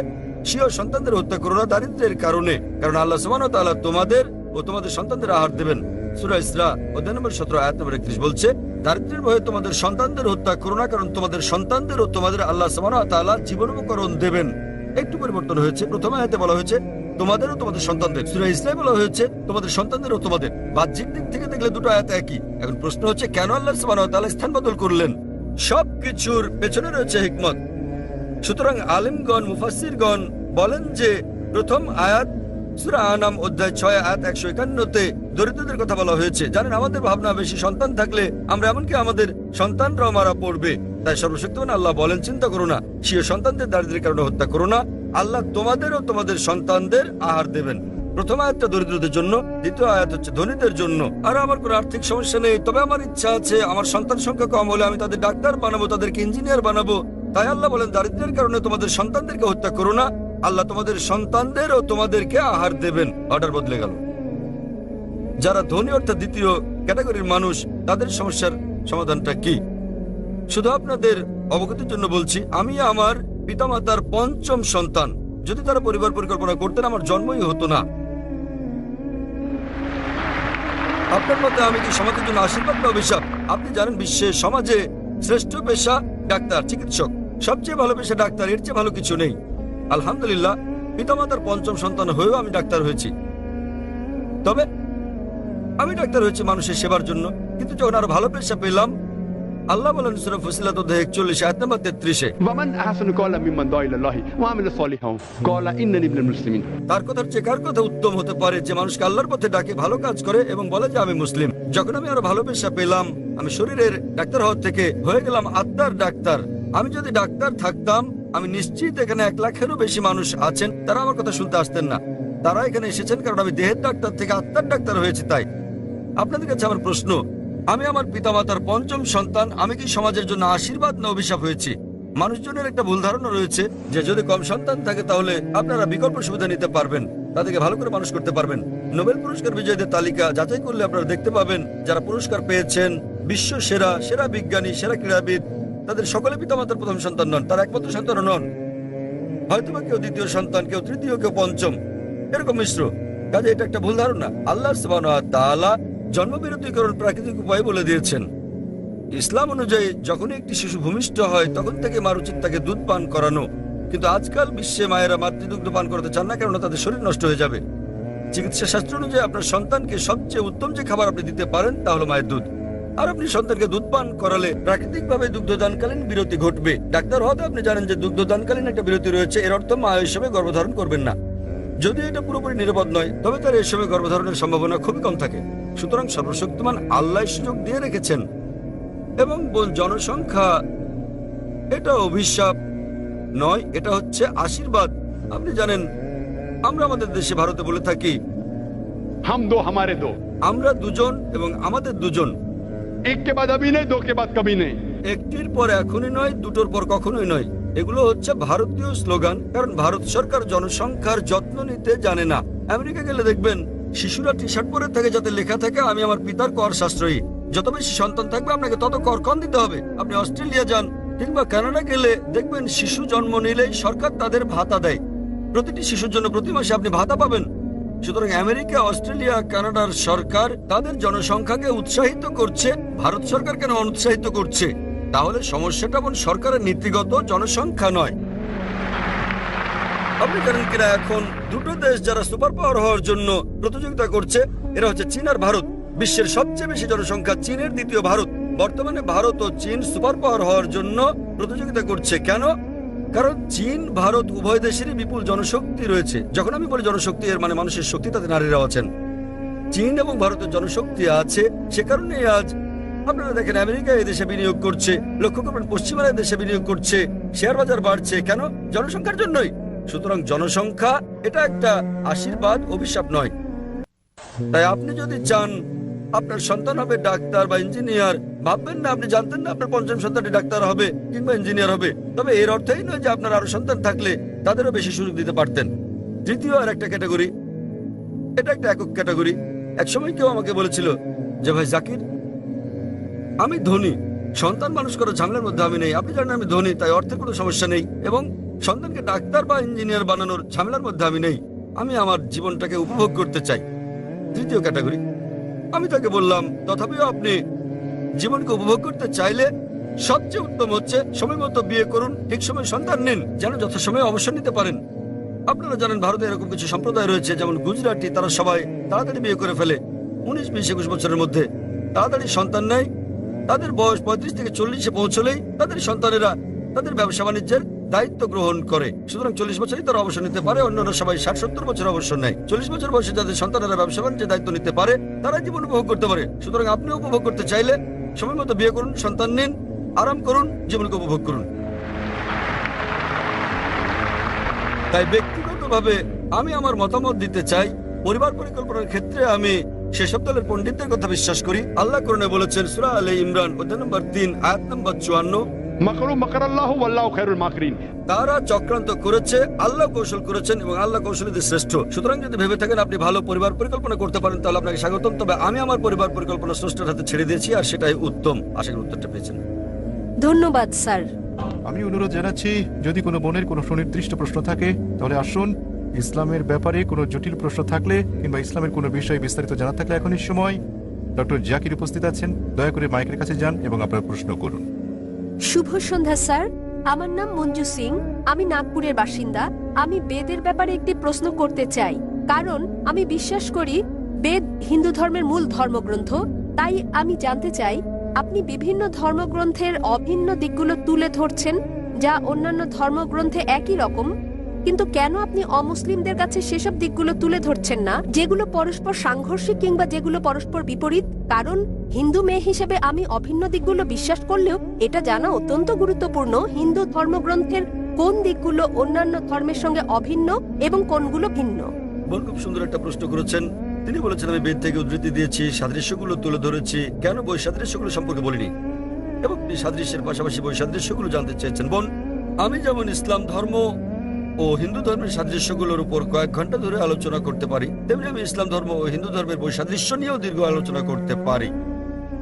স্বীয় সন্তানদের হত্যা করো না দারিদ্র্যের কারণে, কারণ আল্লাহ সুবহানাহু ওয়া তাআলা তোমাদের ও তোমাদের সন্তানদের আহার দেবেন। সূরা ইসরা অধ্যায় নম্বর 17 আয়াত নম্বর 31 বলছে, দারিদ্র্যের ভয়ে তোমাদের সন্তানদের হত্যা করো না, কারণ তোমাদের সন্তানদের ও তোমাদের আল্লাহ সুবহানাহু ওয়া তাআলা জীবন উপকরণ দেবেন। একটু পরিবর্তন হয়েছে। প্রথম আয়াতে বলা হয়েছে তোমাদের ও তোমাদের সন্তানদের, সূরা ইসরায় বলা হয়েছে তোমাদের সন্তানদের ও তোমাদের। বাহ্যিক দিক থেকে দেখলে দুটো আয়াত একই। এখন প্রশ্ন হচ্ছে, কেন আল্লাহ সুবহানাহু ওয়া তাআলা স্থান বদল করলেন? সবকিছুর পেছনে রয়েছে হিকমত। সুতরাং আলিমগণ, মুফাসসিরগণ বলেন যে প্রথম আয়াত সূরা আনাম অধ্যায় 6 আয়াত 151-তে দরিদ্রদের কথা বলা হয়েছে। জানেন, আমাদের ভাবনা বেশি সন্তান থাকলে আমরা এমনকি আমাদের সন্তানরাও মারা পড়বে। তাই সর্বশক্তিমান আল্লাহ বলেন, চিন্তা করো না, স্বীয় সন্তানদের দারিদ্র্যের কারণে হত্যা করো না, আল্লাহ তোমাদের ও তোমাদের সন্তানদের আহার দেবেন। প্রথম আয়াতটা দরিদ্রদের জন্য, দ্বিতীয় আয়াত হচ্ছে ধনীদের জন্য। আর আমার কোনো আর্থিক সমস্যা নেই, তবে আমার ইচ্ছা আছে আমার সন্তান সংখ্যা কম হলে আমি তাদের ডাক্তার বানাবো, তাদেরকে ইঞ্জিনিয়ার বানাবো। তাই আল্লাহ বলেন, দারিদ্র্যের কারণে তোমাদের সন্তানদেরকে হত্যা করো না, আল্লাহ তোমাদের সন্তানদের ও তোমাদেরকে আহার দেবেন। অর্ডার বদলে গেল। যারা ধনী অর্থাৎ দ্বিতীয় ক্যাটাগরির মানুষ, তাদের সমস্যার সমাধানটা কি? শুধু আপনাদের অবগতির জন্য বলছি, আমি আমার পিতামাতার পঞ্চম সন্তান। যদি তারা পরিবার পরিকল্পনা করতেন, আমার জন্মই হতো না। আপনার মতে আমি কি সমাজের জন্য আশীর্বাদ বা অভিশাপ? আপনি জানেন, বিশ্বের সমাজে শ্রেষ্ঠ পেশা ডাক্তার, চিকিৎসক। সবচেয়ে ভালো পেশা ডাক্তার, এর চেয়ে ভালো কিছু নেই। আলহামদুলিল্লাহ, পিতামাতার পঞ্চম সন্তান হয়েও আমি ডাক্তার হয়েছি। তবে আমি ডাক্তার হয়েছি মানুষের সেবার জন্য। কিন্তু যখন আরো ভালো পেশা পেলাম, আল্লাহ বলেন সূরা ফুসিলাত অধ্যায় 41 আয়াত নম্বর 33-এ, ومن أحسن قولا ممن دعا إلى الله وعمل صالحا قال إنني من المسلمين। তার কথার চেয়ে কার কথা উত্তম হতে পারে যে মানুষকে আল্লাহর পথে ডাকে, ভালো কাজ করে এবং বলে যে আমি মুসলিম। যখন আমি আরো ভালো পেশা পেলাম, আমি শরীরের ডাক্তার হওয়ার থেকে হয়ে গেলাম আত্মার ডাক্তার। আমি যদি ডাক্তার থাকতাম, আমি নিশ্চিত এখানে 1 লাখেরও বেশি মানুষ আছেন, তারা আমার কথা শুনতে আসতেন না। তারা এখানে এসেছেন কারণ আমি দেহের ডাক্তার থেকে আত্মার ডাক্তার হয়েছি। তাই আপনাদের কাছে আমার প্রশ্ন, আমি আমার পিতামাতার পঞ্চম সন্তান, আমি কি সমাজের জন্য আশীর্বাদ না অভিশাপ হয়েছি? মানুষজনের একটা ভুল ধারণা রয়েছে যে যদি কম সন্তান থাকে তাহলে আপনারা বিকল্প সুবিধা নিতে পারবেন, তাদেরকে ভালো করে মানুষ করতে পারবেন। নোবেল পুরস্কার বিজয়ীদের তালিকা যাচাই করলে আপনারা দেখতে পাবেন, যারা পুরস্কার পেয়েছেন, বিশ্ব সেরা সেরা বিজ্ঞানী, সেরা ক্রীড়াবিদ, তাদের সকলে পিতামাতার প্রথম সন্তান নন, তারা একমাত্র সন্তানও নন। হয়তোবা কেউ দ্বিতীয় সন্তান, কেউ তৃতীয়, কেউ পঞ্চম, এরকম মিশ্র। কাজে এটা একটা ভুল ধারণা। আল্লাহ সুবহানাহু ওয়া তাআলা জন্মবিরতিকরণ প্রাকৃতিক উপায় বলে দিয়েছেন। ইসলাম অনুযায়ী যখনই একটি শিশু ভূমিষ্ঠ হয়, তখন থেকে মার উচিত তাকে দুধ পান করানো। কিন্তু আজকাল বিশ্বে মায়েরা মাতৃদুগ্ধ পান করতে চান না, কেননা তাদের শরীর নষ্ট হয়ে যাবে। চিকিৎসা শাস্ত্র অনুযায়ী আপনার সন্তানকে সবচেয়ে উত্তম যে খাবার আপনি দিতে পারেন তা হলো মায়ের দুধ। আর আপনি সন্তানকে দুধ পান করালে প্রাকৃতিকভাবে দুগ্ধদানকালীন বিরতি ঘটবে। ডাক্তার হতে আপনি জানেন যে দুগ্ধদানকালীন একটা বিরতি রয়েছে, এর অর্থ মা হিসেবে গর্ভধারণ করবেন না। যদি এটা পুরোপুরি নিরাপদ নয়, তবে তার এই সময় গর্ভধারণের সম্ভাবনা খুবই কম থাকে। সুতরাং সর্বশক্তিমান আল্লাহ সুযোগ দিয়ে রেখেছেন। এবং জনসংখ্যা এটা অভিশাপ নয়, এটা হচ্ছে আশীর্বাদ। আপনি জানেন, আমরা আমাদের দেশে ভারতে বলে থাকি हम दो हमारे दो, আমরা দুজন এবং আমাদের দুজন। एक के बाद अभी नहीं, दो के बाद कभी नहीं। একটির পর এখনই নয়, দুটোর পর কখনোই নয়। এগুলো হচ্ছে ভারতীয় স্লোগান, কারণ ভারত সরকার জনসংখ্যার যত্ন নিতে জানে না। আমেরিকা গেলে দেখবেন শিশুরা টি শার্ট পরে থাকে যাতে লেখা থাকে আমি আমার পিতার কর সাশ্রয়ী। যত বেশি সন্তান থাকবে আপনাকে তত কর কম দিতে হবে। আপনি অস্ট্রেলিয়া যান কিংবা কানাডা গেলে দেখবেন শিশু জন্ম নিলেই সরকার তাদের ভাতা দেয়। প্রতিটি শিশুর জন্য প্রতি মাসে আপনি ভাতা পাবেন। সুতরাং আমেরিকা, অস্ট্রেলিয়া, কানাডার সরকার তাদের জনসংখ্যাকে উৎসাহিত করছে। ভারত সরকার কেন অনুৎসাহিত করছে? তাহলে সমস্যাটা সরকারের নীতিগত, জনসংখ্যা নয়। আপনি জানেন কিনা, এখন দুটো দেশ যারা সুপার পাওয়ার হওয়ার জন্য প্রতিযোগিতা করছে, এরা হচ্ছে চীন আর ভারত। বিশ্বের সবচেয়ে বেশি জনসংখ্যা, চীনের দ্বিতীয় ভারত। বর্তমানে ভারত ও চীন সুপার পাওয়ার হওয়ার জন্য প্রতিযোগিতা করছে। কেন? কারণ চীন ভারত উভয় দেশেরই বিপুল জনশক্তি রয়েছে। যখন আমি বলি জনশক্তি, এর মানে মানুষের শক্তি, তাতে নারীরাও আছেন। চীন এবং ভারতের জনশক্তি আছে, সে কারণেই আজ আপনারা দেখেন আমেরিকা এই দেশে বিনিয়োগ করছে, লক্ষ্য করবেন পশ্চিমারা দেশে বিনিয়োগ করছে, শেয়ার বাজার বাড়ছে। কেন? জনসংখ্যার জন্যই। সুতরাং জনসংখ্যা এটা একটা আশীর্বাদ, অভিশাপ নয়। তাই আপনি যদি চান আপনার সন্তান হবে ডাক্তার বা ইঞ্জিনিয়ার, ভাববেন না, আপনি জানতেন না আপনার পঞ্চম সন্তানটি ডাক্তার হবে কিংবা ইঞ্জিনিয়ার হবে। তবে এর অর্থই নয় যে আপনার আরো সন্তান থাকলে তাদেরও বেশি সুযোগ দিতে পারতেন। তৃতীয় আর একটা ক্যাটাগরি, এটা একটা একক ক্যাটাগরি। একসময় কেউ আমাকে বলেছিল যে ভাই জাকির, আমি ধনী, সন্তান মানুষ করার ঝামেলার মধ্যে আমি নেই। আপনি জানেন আমি ধনী, তাই অর্থের কোনো সমস্যা নেই এবং সন্তানকে ডাক্তার বা ইঞ্জিনিয়ার বানানোর ঝামেলার মধ্যে আমি নেই। আমি আমার জীবনটাকে উপভোগ করতে চাই। তৃতীয় ক্যাটাগরি। আমি তাকে বললাম, তথাপিও আপনি জীবনকে উপভোগ করতে চাইলে সবচেয়ে উত্তম হচ্ছে সময় মতো বিয়ে করুন, ঠিক সময় সন্তান নিন, যেন যথাসময়ে অবসর নিতে পারেন। আপনারা জানেন ভারতে এরকম কিছু সম্প্রদায় রয়েছে, যেমন গুজরাটি, তারা সবাই তাড়াতাড়ি বিয়ে করে ফেলে, 19, 20, 21 বছরের মধ্যে তাড়াতাড়ি সন্তান নেয়। তাদের বয়স 35 থেকে 40-এ পৌঁছলেই তাদের সন্তানেরা তাদের ব্যবসা বাণিজ্যের দায়িত্ব গ্রহণ করে। সুতরাং 40 বছরই তারা অবসর নিতে পারে, অন্যান্য সবাই 60-70 বছর অবসর নেয়। 40 বছর বয়সে যাদের সন্তানেরা ব্যবসা বাণিজ্যের দায়িত্ব নিতে পারে, তারা জীবন উপভোগ করতে পারে। সুতরাং আপনি উপভোগ করতে চাইলে সময় মতো বিয়ে করুন, সন্তান নিন, আরাম করুন, জীবনকে উপভোগ করুন। তাই ব্যক্তিগতভাবে আমি আমার মতামত দিতে চাই। পরিবার পরিকল্পনার ক্ষেত্রে আমি সেসব দলের পণ্ডিতদের কথা বিশ্বাস করি। আল্লাহ কোরআনে বলেছেন সূরা আলে ইমরান অধ্যায় নম্বর 3 আয়াত নম্বর 54, মাকরু মাকারাল্লাহু ওয়াল্লাহু খায়রুল মাকিরিন। তারা চক্রান্ত করেছে, আল্লাহ কৌশল করেছেন এবং আল্লাহ কৌশলীদের শ্রেষ্ঠ। সুতরাং যদি ভেবে থাকেন আপনি ভালো পরিবার পরিকল্পনা করতে পারেন, তাহলে আপনাকে স্বাগতম। তবে আমি আমার পরিবার পরিকল্পনা স্রষ্টার হাতে ছেড়ে দিয়েছি, আর সেটাই উত্তম। আশা করি উত্তরটা পেয়েছেন। ধন্যবাদ স্যার। আমি অনুরোধ জানাচ্ছি, যদি কোনো বোনের কোনো সুনির্দিষ্ট প্রশ্ন থাকে তাহলে আসুন। ইসলামের ব্যাপারে কোনো জটিল প্রশ্ন থাকলে কিংবা ইসলামের কোনো বিষয়ে বিস্তারিত জানা থাকলে এখনই সময়। ডক্টর জাকির উপস্থিত আছেন, দয়া করে মাইকের কাছে যান এবং আপনার প্রশ্ন করুন। শুভ সন্ধ্যা স্যার, আমার নাম মঞ্জু সিং, আমি নাগপুরের বাসিন্দা। আমি বেদের ব্যাপারে একটি প্রশ্ন করতে চাই, কারণ আমি বিশ্বাস করি বেদ হিন্দু ধর্মের মূল ধর্মগ্রন্থ। তাই আমি জানতে চাই, আপনি বিভিন্ন ধর্মগ্রন্থের অভিন্ন দিকগুলো তুলে ধরছেন, যা অন্যান্য ধর্মগ্রন্থে একই রকম, কিন্তু কেন আপনি অমুসলিমদের কাছে সেসব দিকগুলো তুলে ধরছেন না, যেগুলো পরস্পর সাংঘর্ষিক কিংবা যেগুলো পরস্পর বিপরীত? কারণ হিন্দু মেয়ে হিসেবে আমি অভিন্ন দিকগুলো বিশ্বাস করলেও এটা জানা অত্যন্ত গুরুত্বপূর্ণ হিন্দু ধর্মগ্রন্থের কোন দিকগুলো অন্যান্য ধর্মের সঙ্গে অভিন্ন এবং কোনগুলো ভিন্ন। বোন খুব সুন্দর একটা প্রশ্ন করেছেন। তিনি বলেছেন আমি বেদ থেকে উদ্ধৃতি দিয়েছি, সাদৃশ্যগুলো তুলে ধরেছি, কেন বৈসাদৃশ্যগুলো সম্পর্কে বলিনি, এবং তিনি সাদৃশ্যের পাশাপাশি বৈসাদৃশ্যগুলো জানতে চেয়েছেন। বোন, আমি যেমন ইসলাম ধর্ম ও হিন্দু ধর্মের সাদৃশ্যগুলোর উপর কয়েক ঘন্টা ধরে আলোচনা করতে পারি, তেমনি আমি ইসলাম ধর্ম ও হিন্দু ধর্মের বৈসাদৃশ্য নিয়েও দীর্ঘ আলোচনা করতে পারি।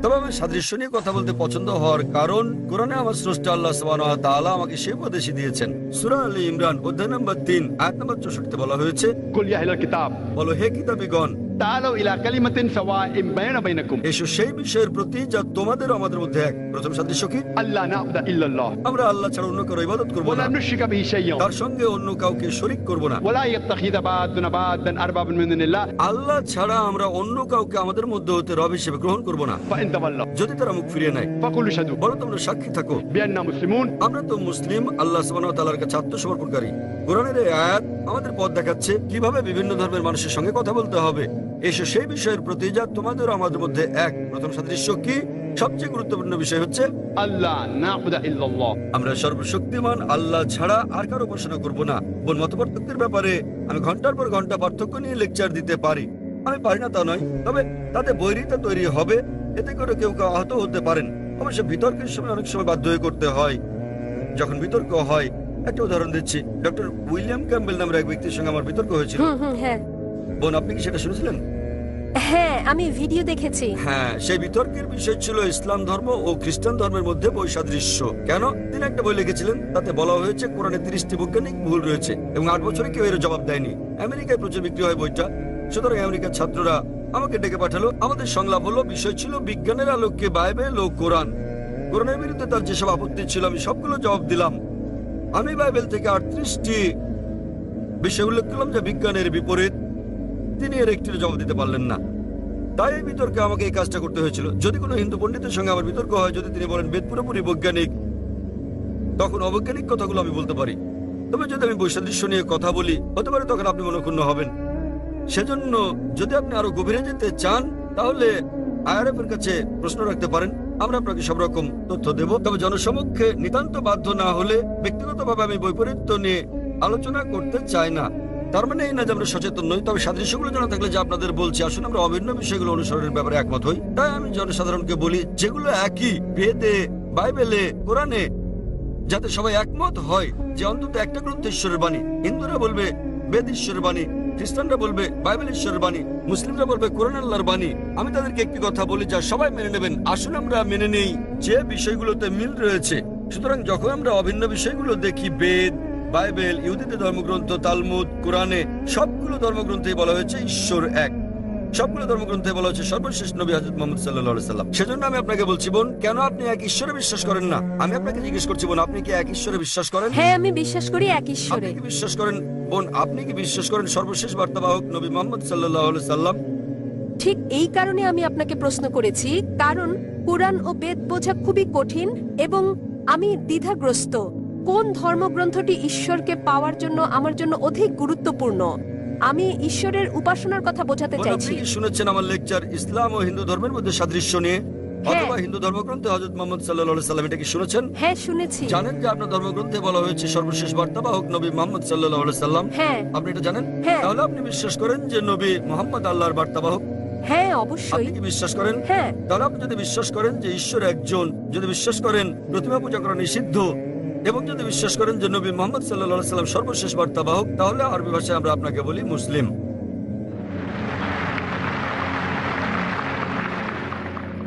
তবে আমি সাদৃশ্য নিয়ে কথা বলতে পছন্দ হওয়ার কারণ, কোরআনে আমার স্রষ্টা আল্লাহ সুবহানাহু ওয়া তাআলা আমাকে সেই উপদেশ দিয়েছেন। সূরা আলে ইমরান অধ্যায় নম্বর 3 আয়াত নম্বর 64 বলা হয়েছে, কুল ইয়া আহলাল কিতাব বলো হে কিতাবীগণ, তাআলাউ ইলা কালিমাতিন সাওয়াইন বাইনা বাইনাকুম, এসো সেই বিষয়ের প্রতি যা তোমাদের আমাদের মধ্যে এক। প্রথম সাদৃশ্য কি? আল্লাহ না'বুদা ইল্লাল্লাহ, আমরা আল্লাহ ছাড়া অন্য কারো ইবাদত করব ওয়ালা না, নুশরিকা বিহি শাইয়্যান, তার সঙ্গে অন্য কাউকে শরীক করব না। ওয়ালা ইয়াত্তাখিযা বা'দুনা বা'দান আরবাবান মিন দুনিল্লাহ, আল্লাহ ছাড়া আমরা অন্য কাউকে আমাদের মধ্যে হতে রব হিসেবে গ্রহণ করব না। ফাইন তাওয়াল্লাউ যদি তারা মুখ ফিরিয়ে নেয়, ফাকুলু শাহাদু বলো তোমরা সাক্ষী থাকো বিআন্না মুসলিমুন, আমরা তো মুসলিম, আল্লাহ সুবহানাহু ওয়া তাআলার কাছে আত্মসমর্পণকারী। কোরআনের এই আয়াত আমাদের পথ দেখাচ্ছে কিভাবে বিভিন্ন ধর্মের মানুষের সঙ্গে কথা বলতে হবে। এসো সেই বিষয়ের প্রতি যা তোমাদের আমাদের মধ্যে এক। প্রথম সাদৃশ্য কি? সবচেয়ে গুরুত্বপূর্ণ বিষয় হচ্ছে আল্লাহ না'বুদা ইল্লাল্লাহ, আমরা সর্বশক্তিমান আল্লাহ ছাড়া আর কারো উপাসনা করব না। বোন, মতপার্থক্যের ব্যাপারে আমি ঘন্টার পর ঘন্টা পার্থক্য নিয়ে লেকচার দিতে পারি। আমি পারি না তা নয়, তবে তাতে বৈরিতা তৈরি হবে, এতে করে কেউ কেউ আহত হতে পারেন। অবশ্য বিতর্কের সময় অনেক সময় বাধ্য হয়ে করতে হয়। যখন বিতর্ক হয়, একটা উদাহরণ দিচ্ছি, ডক্টর উইলিয়াম ক্যাম্বেল নামের এক ব্যক্তির সঙ্গে আমার বিতর্ক হয়েছিল। হ্যাঁ বোন, আপনি কি সেটা শুনেছিলেন? হ্যাঁ, আমি ভিডিও দেখেছি। হ্যাঁ, সেই বিতর্কের বিষয় ছিল ইসলাম ধর্ম ও খ্রিস্টান ধর্মের মধ্যে বৈসাদৃশ্য। কেন? তিনি একটা বই লিখেছিলেন, তাতে বলা হয়েছে কোরআনে 30টি বৈজ্ঞানিক ভুল রয়েছে এবং 8 বছরে কেউ এর জবাব দেয়নি। আমেরিকায় প্রচুর বিক্রি হয় বইটা। সুতরাং আমেরিকার ছাত্ররা আমাকে ডেকে পাঠালো। আমাদের সংলাপ হলো, বিষয় ছিল বিজ্ঞানের আলোকে বাইবেল ও কোরআন। কোরআনের বিরুদ্ধে তার যেসব আপত্তি ছিল আমি সবগুলো জবাব দিলাম। আমি বাইবেল থেকে 38টি বিষয় উল্লেখ করলাম যা বিজ্ঞানের বিপরীত। তিনি এর একটির জবাব দিতে পারলেন না। তাই এই বিতর্কে আমাকে এই কাজটা করতে হয়েছিল। যদি কোনো হিন্দু পণ্ডিতের সঙ্গে আমার বিতর্ক হয়, যদি তিনি বলেন বেদ পুরোপুরি বৈজ্ঞানিক, তখন অবৈজ্ঞানিক কথাগুলো আমি বলতে পারি। তবে যদি আমি বৈসাদৃশ্য নিয়ে কথা বলি, হতে পারে তখন আপনি মনক্ষুণ্ণ হবেন। সেজন্য যদি আপনি আরো গভীরে যেতে চান, তাহলে IRF এর কাছে প্রশ্ন রাখতে পারেন। আমরা আপনাকে সব রকম তথ্য দেব। তবে জনসমক্ষে নিতান্ত বাধ্য না হলে ব্যক্তিগতভাবে আমি বৈপরীত্য নিয়ে আলোচনা করতে চাই না। তার মানে এই না যে আমরা সচেতন নই, তবে সাদৃশ্যগুলো জানা থাকলে যে আপনাদের বলছি, আসুন আমরা অভিন্ন বিষয়গুলো অনুসরণের ব্যাপারে একমত হই। তাই আমি জনসাধারণকে বলি যেগুলো একই বেদে, বাইবেলে, কোরআনে, যাতে সবাই একমত হয় যে অন্তত একটা গ্রন্থ ঈশ্বরের বাণী। হিন্দুরা বলবে বেদ ঈশ্বরের বাণী, খ্রিস্টানরা বলবে বাইবেল ঈশ্বরের বাণী, মুসলিমরা বলবে কোরআন আল্লাহর বাণী। আমি তাদেরকে একটি কথা বলি যা সবাই মেনে নেবেন। আসুন আমরা মেনে নেই যে বিষয়গুলোতে মিল রয়েছে। সুতরাং যখন আমরা অভিন্ন বিষয়গুলো দেখি, বেদ, বাইবেল, ইহুদিদের ধর্মগ্রন্থ, তালমুদ, কোরআনে, সবগুলো ধর্মগ্রন্থেই বলা হয়েছে ঈশ্বর এক। সবগুলো ধর্মগ্রন্থে বলা হচ্ছে সর্বশেষ নবী হযরত মুহাম্মদ সাল্লাল্লাহু আলাইহি সাল্লাম। সেজন্য আমি আপনাকে বলছি বোন, কেন আপনি এক ঈশ্বরে বিশ্বাস করেন না? আমি আপনাকে জিজ্ঞেস করছি বোন, আপনি কি এক ঈশ্বরে বিশ্বাস করেন? হ্যাঁ, আমি বিশ্বাস করি এক ঈশ্বরে। আপনি কি বিশ্বাস করেন বোন, আপনি কি বিশ্বাস করেন সর্বশেষ বার্তাবাহক নবী মুহাম্মদ সাল্লাল্লাহু আলাইহি সাল্লাম? ঠিক এই কারণে আমি আপনাকে প্রশ্ন করেছি, কারণ কোরআন ও বেদ বোঝা খুবই কঠিন এবং আমি দ্বিধাগ্রস্ত। কোন ধর্মগ্রন্থটি ঈশ্বরকে পাওয়ার জন্য আমার জন্য অধিক গুরুত্বপূর্ণ? আমি ঈশ্বরের উপাসনার কথা বোঝাতে বোন, আপনি চাইছি। কি শুনেছেন আমার লেকচার ইসলাম ও হিন্দু ধর্মের মধ্যে সাদৃশ্য নিয়ে? অথবা হিন্দু ধর্মগ্রন্থে হযরত মুহাম্মদ সাল্লাল্লাহু আলাইহি সাল্লাম, এটা কি শুনেছেন? হ্যাঁ, শুনেছি। জানেন যে আপনার ধর্মগ্রন্থে বলা হয়েছে সর্বশেষ বার্তাবাহক নবী মুহাম্মদ সাল্লাল্লাহু আলাইহি সাল্লাম? হ্যাঁ, আপনি এটা জানেন? হ্যাঁ। তাহলে আপনি বিশ্বাস করেন যে নবী মুহাম্মদ আল্লাহর বার্তাবাহক? হ্যাঁ, আপনি অবশ্যই। কি বিশ্বাস করেন? হ্যাঁ, তাহলে আপনি যদি বিশ্বাস করেন যে ঈশ্বর একজন, যদি বিশ্বাস করেন প্রতিমা পূজা করা নিষিদ্ধ, এবং যদি বিশ্বাস করেন যে নবী মুহাম্মদ সাল্লাল্লাহু আলাইহি সাল্লাম সর্বশেষ বার্তাবাহক, তাহলে আরবি ভাষায় আমরা আপনাকে বলি মুসলিম।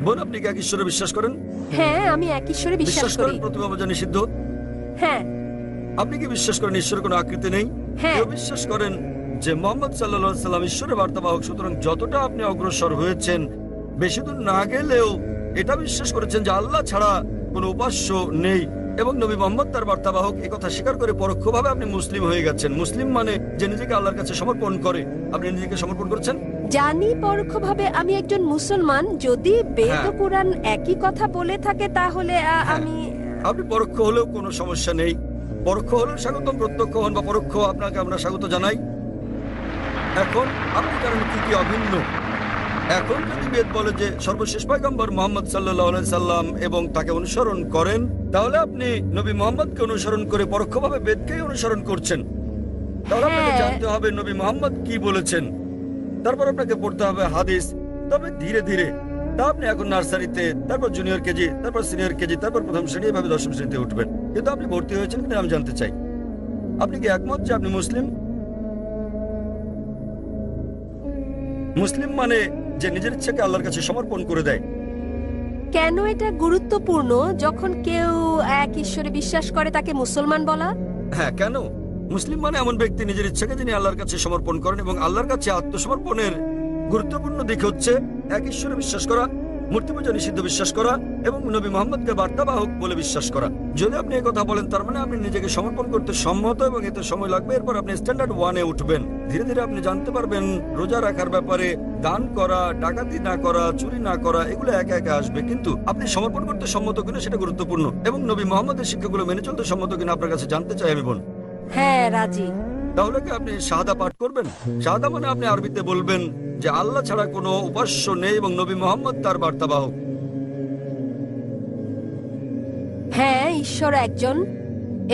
বোন, আপনি কি এক ঈশ্বরে বিশ্বাস করেন? হ্যাঁ, আমি এক ঈশ্বরে বিশ্বাস করেন করি। প্রতিমা পূজা নিষিদ্ধ? হ্যাঁ, আপনি কি বিশ্বাস করেন ঈশ্বরের কোনো আকৃতি নেই? হ্যাঁ। কেউ বিশ্বাস করেন যে মুহাম্মদ সাল্লাল্লাহু আলাইহি সাল্লাম ঈশ্বরের বার্তাবাহক। সুতরাং যতটা আপনি অগ্রসর হয়েছেন, বেশি দূর না গেলেও এটা বিশ্বাস করেছেন যে আল্লাহ ছাড়া কোনো উপাস্য নেই এবং নবী মুহাম্মদ তার বার্তাবাহক। এই কথা স্বীকার করে পরোক্ষভাবে আপনি মুসলিম হয়ে গেছেন। মুসলিম মানে যে নিজেকে আল্লাহর কাছে সমর্পণ করে। আপনি নিজেকে সমর্পণ করেছেন? জানি পরোক্ষভাবে আমি একজন মুসলমান। যদি বেদ ও হ্যাঁ। কোরআন একই কথা বলে থাকে তাহলে আমি আপনি পরোক্ষ হলেও কোনো সমস্যা নেই। পরোক্ষ হলেও স্বাগতম, প্রত্যক্ষ হন বা পরোক্ষ, আপনাকে আমরা স্বাগত জানাই। এখন আপনি জানেন কি কি অভিন্ন। এখন যদি বেদ বলে যে সর্বশেষ পয়গম্বর মুহাম্মদ সাল্লাল্লাহু আলাইহি সাল্লাম এবং তাকে অনুসরণ করেন, তাহলে আপনি নবী মুহাম্মদকে অনুসরণ করে পরোক্ষভাবে বেদকেই অনুসরণ করছেন। তাহলে আপনাকে হ্যাঁ। জানতে হবে নবী মুহাম্মদ কি বলেছেন, তারপর আপনাকে পড়তে হবে হাদিস। তবে ধীরে ধীরে, তা আপনি এখন নার্সারিতে, তারপর জুনিয়র কেজি, তারপর সিনিয়র কেজি, তারপর প্রথম শ্রেণী, এভাবে দশম শ্রেণীতে উঠবেন। কিন্তু আপনি ভর্তি হয়েছেন কিনা আমি জানতে চাই। আপনি কি একমত যে আপনি মুসলিম? মুসলিম মানে যে নিজের ইচ্ছাকে আল্লাহর কাছে সমর্পণ করে দেয়। কেন এটা গুরুত্বপূর্ণ যখন কেউ এক ঈশ্বরে বিশ্বাস করে তাকে মুসলমান বলা? হ্যাঁ, কেন? মুসলিম মানে এমন ব্যক্তি নিজের ইচ্ছাকে যিনি আল্লাহর কাছে সমর্পণ করেন, এবং আল্লাহর কাছে আত্মসমর্পণের গুরুত্বপূর্ণ দিক হচ্ছে এক ঈশ্বরে বিশ্বাস করা, মূর্তি পূজা নিষিদ্ধ বিশ্বাস করা এবং নবী মুহাম্মদকে বার্তাবাহক বলে বিশ্বাস করা। যদি আপনি এই কথা বলেন, তার মানে আপনি নিজেকে সমর্পণ করতে সম্মত এবং এতে সময় লাগবে। এরপর আপনি স্ট্যান্ডার্ড 1-এ উঠবেন। ধীরে ধীরে আপনি জানতে পারবেন রোজা রাখার ব্যাপারে, দান করা, ডাকাতি না করা, চুরি না করা, এগুলো একে একে আসবে। কিন্তু আপনি সমর্পণ করতে সম্মত কিনা সেটা গুরুত্বপূর্ণ, এবং নবী মুহাম্মদের শিক্ষাগুলো মেনে চলতে সম্মত কিনা আপনার কাছে জানতে চাই আমি বোন। হ্যাঁ, রাজি। তাহলে কি আপনি শাহাদা পাঠ করবেন? শাহাদা মানে আপনি আরবিতে বলবেন যে আল্লাহ ছাড়া কোনো উপাস্য নেই এবং নবী মুহাম্মদ তার বার্তাবাহক। হ্যাঁ, ঈশ্বর একজন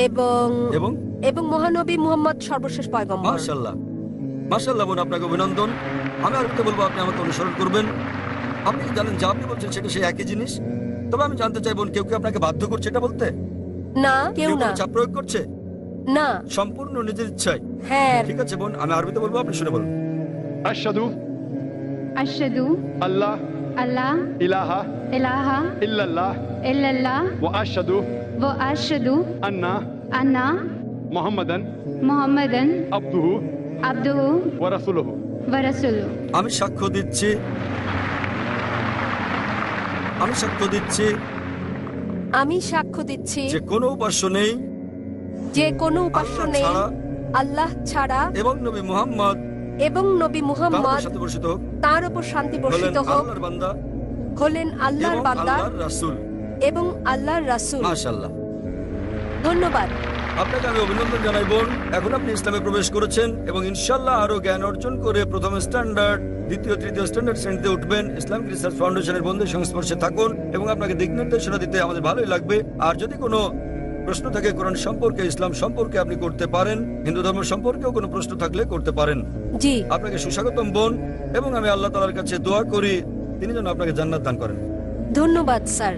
এবং এবং এবং মহানবী মুহাম্মদ সর্বশেষ পয়গম্বর। মাশাআল্লাহ, মাশাআল্লাহ বোন, আপনাকে অভিনন্দন। আমি আরবিতে বলবো, আপনি আমাকে অনুসরণ করবেন। আপনি কি জানেন যা আপনি বলছেন সেটা সেই একই জিনিস? তবে আমি জানতে চাই বোন, কেউ কি আপনাকে বাধ্য করছে এটা বলতে? না, কেউ না। কোনো চাপ প্রয়োগ করছে? না। সম্পূর্ণ নিজের ইচ্ছায়। হ্যাঁ। ঠিক আছে বোন, আমি আরবিতে বলবো, আপনি শুনে বলুন। আশহাদু আশহাদু আল্লাহ আল্লাহ ইলাহা ইলাহা ইল্লাল্লাহ ইল্লাল্লাহ ওয়া আশহাদু ওয়া আশহাদু আন্না আন্না মুহাম্মাদান মুহাম্মাদান আবদুহু আবদুহু ওয়া রাসূলুহু। ওয়া রাসূলুহু। আমি সাক্ষ্য দিচ্ছি, আমি সাক্ষ্য দিচ্ছি আমি সাক্ষ্য দিচ্ছি যে কোনো উপাস্য নেই যে কোনো উপাস্য আল্লাহ নেই ছাড়া আল্লাহ ছাড়া এবং নবী মুহাম্মদ এবং নবী তার মুহাম্মদ সাথে বর্ষিত হোক, তার উপর শান্তি হলেন বর্ষিত হোক, আল্লাহর বান্দা হলেন আল্লাহর এবং বান্দা আল্লাহর রাসূল। এবং আল্লাহর রাসূল। মাশাআল্লাহ। ধন্যবাদ। আপনাকে আমি অভিনন্দন জানাই বোন। এখন আপনি ইসলামে প্রবেশ করেছেন এবং ইনশাআল্লাহ আরো জ্ঞান অর্জন করে প্রথম স্ট্যান্ডার্ড, দ্বিতীয় তৃতীয় স্ট্যান্ডার্ড শ্রেণীতে উঠবেন। ইসলামিক রিসার্চ ফাউন্ডেশনের বন্ধুদের সংস্পর্শে থাকুন এবং আপনাকে দিক নির্দেশনা দিতে আমাদের ভালোই লাগবে। আর যদি কোনো প্রশ্ন থাকে কোরআন সম্পর্কে, ইসলাম সম্পর্কে আপনি করতে পারেন। হিন্দু ধর্ম সম্পর্কেও কোনো প্রশ্ন থাকলে করতে পারেন। জি, আপনাকে সুস্বাগতম বোন, এবং আমি আল্লাহ তাআলার কাছে দোয়া করি তিনি যেন আপনাকে জান্নাত দান করেন। ধন্যবাদ স্যার।